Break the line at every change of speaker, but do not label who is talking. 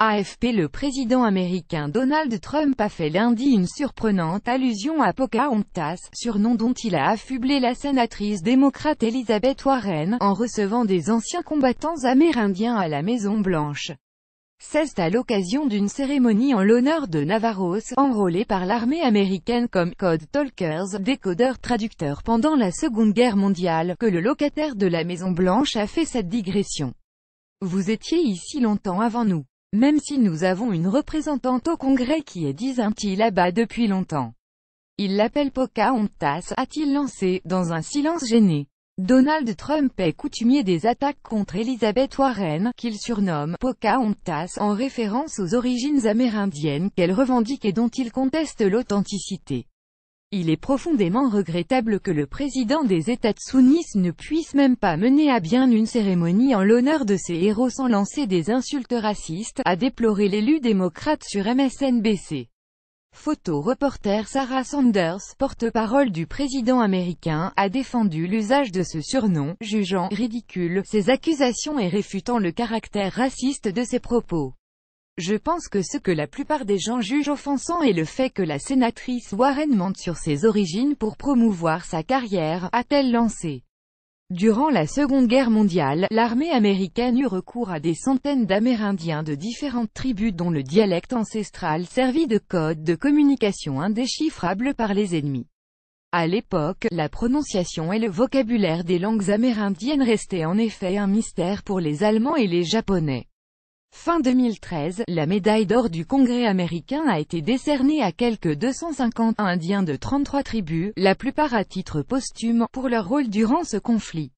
AFP. Le président américain Donald Trump a fait lundi une surprenante allusion à Pocahontas, surnom dont il a affublé la sénatrice démocrate Elizabeth Warren, en recevant des anciens combattants amérindiens à la Maison-Blanche. C'est à l'occasion d'une cérémonie en l'honneur de Navajos, enrôlés par l'armée américaine comme code talkers, décodeurs traducteurs pendant la Seconde Guerre mondiale, que le locataire de la Maison-Blanche a fait cette digression. Vous étiez ici longtemps avant nous. Même si nous avons une représentante au Congrès qui est disent-ils là-bas depuis longtemps. Il l'appelle Pocahontas, a-t-il lancé, dans un silence gêné. Donald Trump est coutumier des attaques contre Elizabeth Warren, qu'il surnomme Pocahontas, en référence aux origines amérindiennes qu'elle revendique et dont il conteste l'authenticité. Il est profondément regrettable que le président des États-Unis ne puisse même pas mener à bien une cérémonie en l'honneur de ses héros sans lancer des insultes racistes, a déploré l'élu démocrate sur MSNBC. Photo reporter Sarah Sanders, porte-parole du président américain, a défendu l'usage de ce surnom, jugeant « ridicule » ces accusations et réfutant le caractère raciste de ses propos. Je pense que ce que la plupart des gens jugent offensant est le fait que la sénatrice Warren mente sur ses origines pour promouvoir sa carrière, a-t-elle lancé. Durant la Seconde Guerre mondiale, l'armée américaine eut recours à des centaines d'Amérindiens de différentes tribus dont le dialecte ancestral servit de code de communication indéchiffrable par les ennemis. À l'époque, la prononciation et le vocabulaire des langues amérindiennes restaient en effet un mystère pour les Allemands et les Japonais. Fin 2013, la médaille d'or du Congrès américain a été décernée à quelques 250 Indiens de 33 tribus, la plupart à titre posthume, pour leur rôle durant ce conflit.